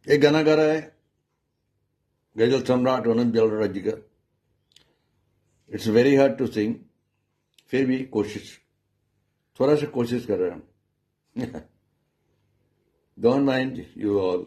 एक गाना गा रहा है गजल सम्राट आनंद जलोरा जी का। It's very hard to sing, फिर भी थोड़ा सा कोशिश कर रहा हूँ। Don't mind you all.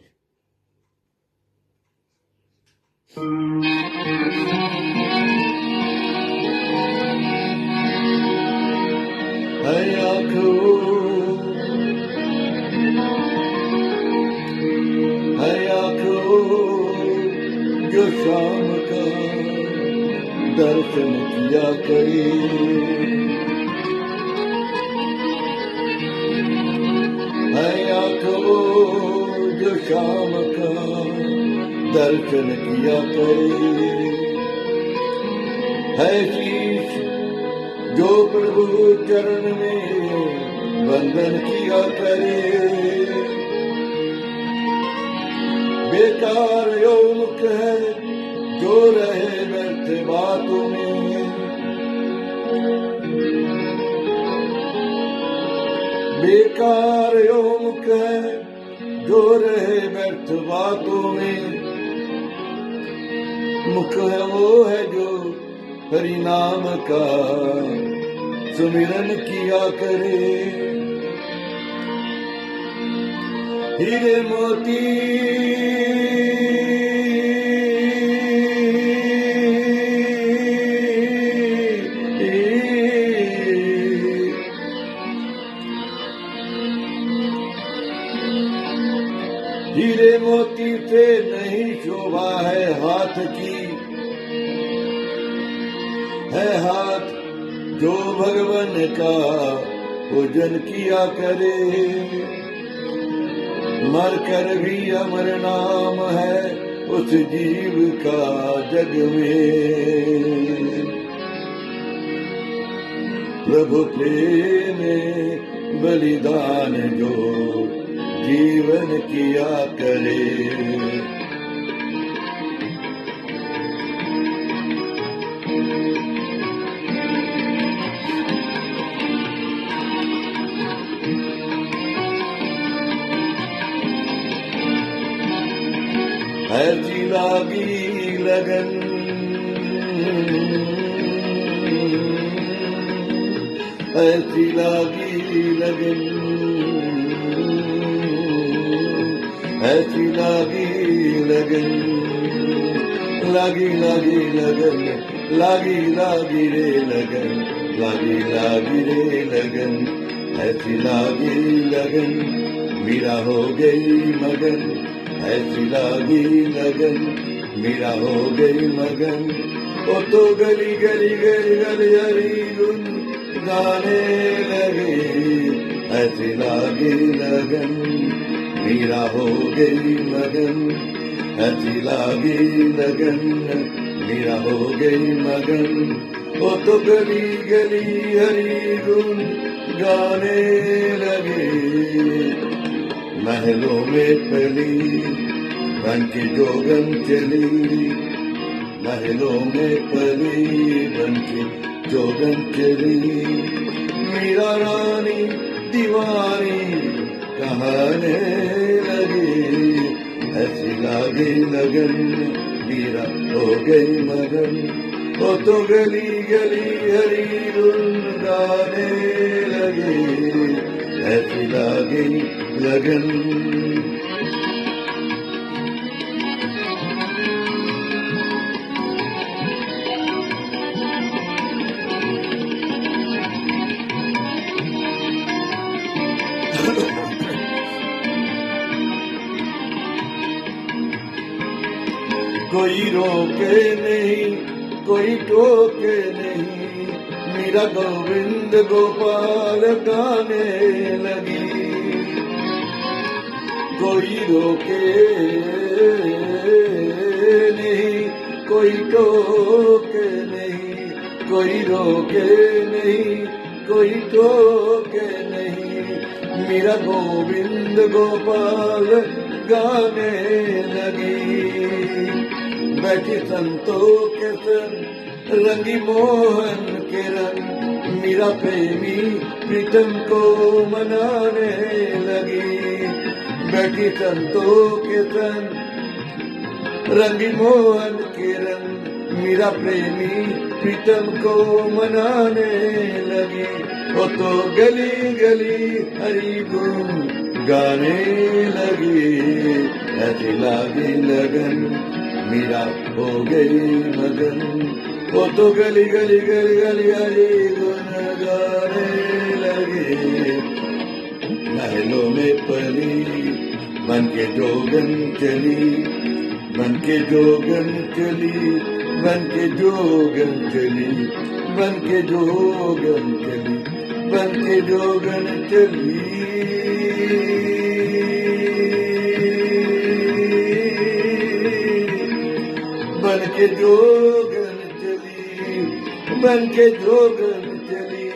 जो शाम का दर्शन किया करे, है आंखों जो शाम का दर्शन किया करे, है शीश जो प्रभु चरण में वंदन किया करे। बेकार यो मुख है जो रहे व्यर्थ बातों में, बेकार यो मुख है जो रहे व्यर्थ बातों में। मुख है वो है जो हरि नाम का सुमिरन किया करे। हीरे मोती हीरे मोती से नहीं शोभा है हाथ की, है हाथ जो भगवान का पूजन किया करे। मर कर भी अमर नाम है उस जीव का जग में। प्रभु प्रेम बलिदान जो जीवन किया करे। ऐसी लागी लगन, ऐसी लागी लगन, ऐसी लागी लगन, लागी लागी लगन, लागी लागी रे लगन, लागी लागी रे लगन। ऐसी लागी लगन मीरा हो गई मगन, ऐसी लागी लगन मीरा हो गई मगन। वो तो गली गली गली गली हरी धुन गाने लगे, ऐसी लागी लगन मीरा हो गई मगन। ऐसी लागी लगन मीरा हो गई मगन। वो तो गली गली हरी धुन गाने लगे, महलों में पली बन के जोगन चली, महलों में पली बन के जोगन चली। मीरा रानी दीवानी कहने लगी, ऐसी लागी लगन मीरा हो गई मगन। वो तो गली गली हरी धुन गाने लगी, ऐसी लागी लगन। कोई रोके नहीं कोई टोके नहीं, मीरा गोविंद गोपाल गाने लगी। कोई रोके नहीं कोई टोके नहीं, कोई रोके नहीं कोई टोके नहीं। मीरा गोविंद गोपाल गाने लगी। बैठी संतों के संग रंगी मोहन के रंग, मीरा प्रेमी प्रीतम को मनाने लगी। बैठी संतों के संग रंगी मोहन के रंग, मीरा प्रेमी प्रीतम को मनाने लगी। वो तो गली गली हरि गुण गाने लगी, ऐसी लागी लगन मीरा हो गई मगन। वो तो गली गली गली गली हरि गुण गाने लगी। महलों में पली बन के जोगन चली, बन के जोगन चली, बन के जोगन चली, बन के जोगन चली, बन के जोगन चली। बन के जोगन चली, बन के जोगन चली,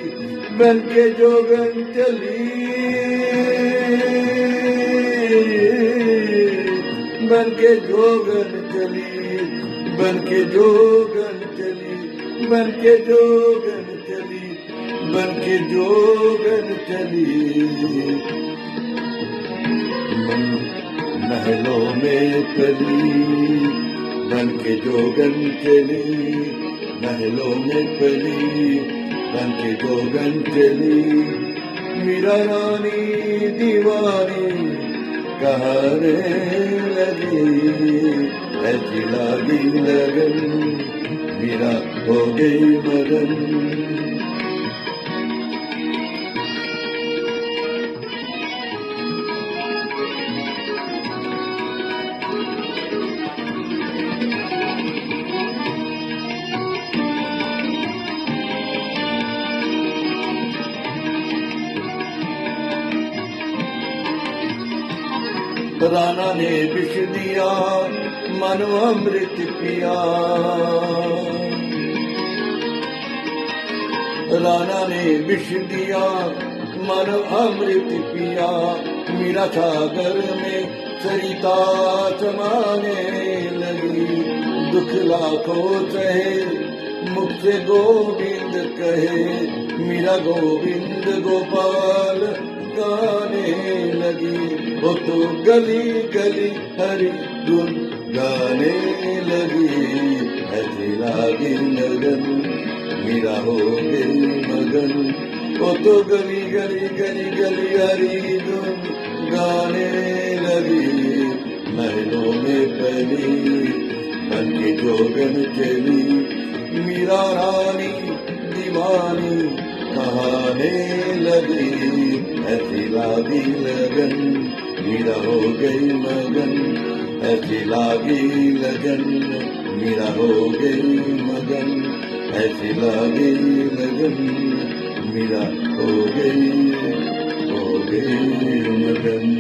बन के जोगन चली, बन के जोगन चली, बन के जोगन चली, बन के जोगन चली, बन के जोगन चली। महलों में पली बन के जोगन चली, महलों में पली बन के जोगन चली। मीरा रानी दीवानी कहने लगी, ऐसी लागी लगन मीरा हो गई मगन। राणा ने विष दिया मनो अमृत पिया, राणा ने विष दिया मनो अमृत पिया। मीरा सागर में सरिता समाने लगी, दुख लाखों सहे मुख से गोविंद कहे। मीरा गोविंद गोपाल गाने लगी, वो तो गली गली हरि गुण गाने लगी, ऐसी लागी लगन मीरा हो गई मगन। वो तो गली गली गली गली हरि गुण गाने लगी। महलों में पली बन के जोगन चली, मीरा रानी दीवानी कहाने लगी, ऐसी लागी लगन मीरा हो गई मगन। ऐसी लागी लगन मीरा हो गई मगन, ऐसी लागी लगन मीरा हो गई मगन।